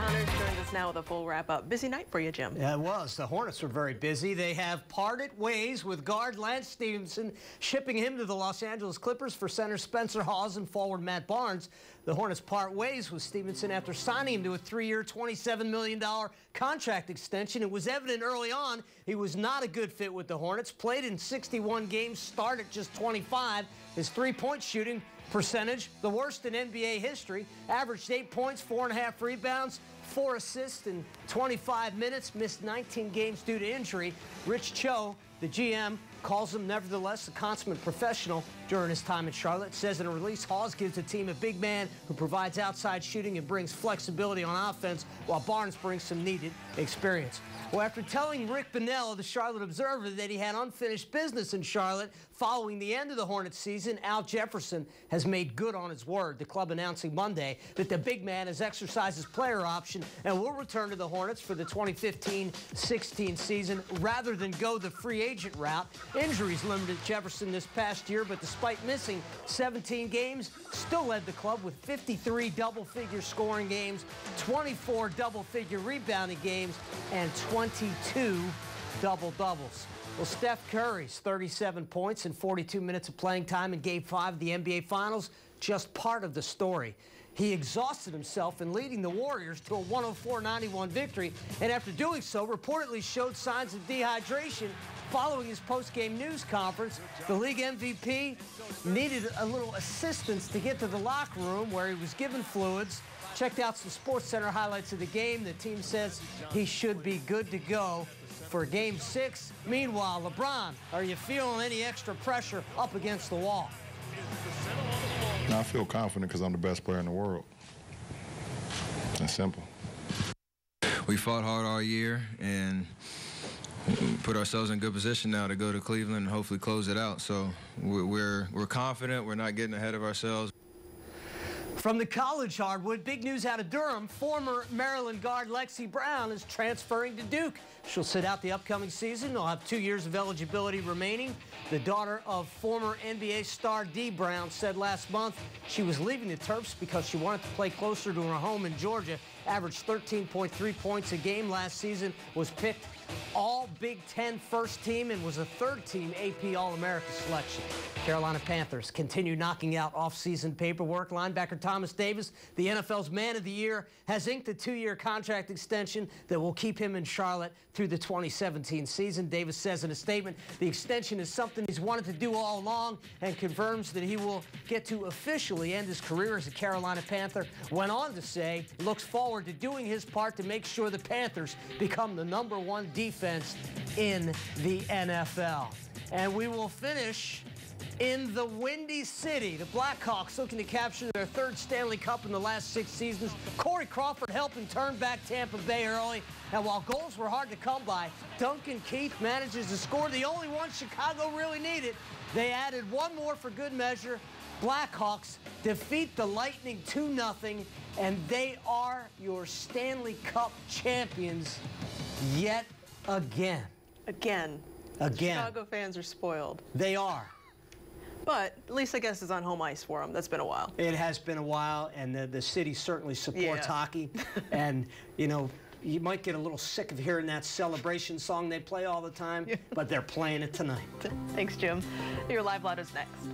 Connors joins us now with a full wrap-up. Busy night for you, Jim. Yeah, it was. The Hornets were very busy. They have parted ways with guard Lance Stephenson, shipping him to the Los Angeles Clippers for center Spencer Hawes and forward Matt Barnes. The Hornets part ways with Stephenson after signing him to a 3-year, $27 million contract extension. It was evident early on he was not a good fit with the Hornets. Played in 61 games, started just 25. His three-point shooting percentage, the worst in NBA history. Averaged 8 points, 4.5 rebounds, 4 assists in 25 minutes. Missed 19 games due to injury. Rich Cho, the GM, calls him nevertheless a consummate professional during his time in Charlotte. Says in a release, Hawes gives the team a big man who provides outside shooting and brings flexibility on offense, while Barnes brings some needed experience. Well, after telling Rick Bonnell of the Charlotte Observer that he had unfinished business in Charlotte following the end of the Hornets season, Al Jefferson has made good on his word. The club announcing Monday that the big man has exercised his player option and will return to the Hornets for the 2015-16 season rather than go the free agent route. Injuries limited Jefferson this past year, but despite missing 17 games, still led the club with 53 double-figure scoring games, 24 double-figure rebounding games, and 22 double-doubles. Well, Steph Curry's 37 points in 42 minutes of playing time in Game 5 of the NBA Finals, just part of the story. He exhausted himself in leading the Warriors to a 104-91 victory, and after doing so, reportedly showed signs of dehydration following his post-game news conference. The league MVP needed a little assistance to get to the locker room where he was given fluids. Checked out some SportsCenter highlights of the game. The team says he should be good to go for Game 6. Meanwhile, LeBron, are you feeling any extra pressure up against the wall? No, I feel confident because I'm the best player in the world. That's simple. We fought hard all year and put ourselves in good position now to go to Cleveland and hopefully close it out. So we're confident. We're not getting ahead of ourselves. From the college hardwood, big news out of Durham. Former Maryland guard Lexi Brown is transferring to Duke. She'll sit out the upcoming season. They'll have 2 years of eligibility remaining. The daughter of former NBA star Dee Brown said last month she was leaving the Terps because she wanted to play closer to her home in Georgia. Averaged 13.3 points a game last season, was picked all Big Ten first team, and was a third-team AP All-America selection. Carolina Panthers continue knocking out off-season paperwork. Linebacker Thomas Davis, the NFL's Man of the Year, has inked a 2-year contract extension that will keep him in Charlotte through the 2017 season. Davis says in a statement, the extension is something he's wanted to do all along, and confirms that he will get to officially end his career as a Carolina Panther. Went on to say he looks forward to doing his part to make sure the Panthers become the #1 defense in the NFL. And we will finish in the Windy City. The Blackhawks looking to capture their 3rd Stanley Cup in the last 6 seasons. Corey Crawford helping turn back Tampa Bay early. And while goals were hard to come by, Duncan Keith manages to score the only one Chicago really needed. They added one more for good measure. Blackhawks defeat the Lightning 2-0, and they are your Stanley Cup champions yet again. Again. Chicago fans are spoiled. They are. But at least I guess it's on home ice for them. That's been a while. It has been a while, and the city certainly supports hockey. And, you know, you might get a little sick of hearing that celebration song they play all the time, but they're playing it tonight. Thanks, Jim. Your Live Lot is next.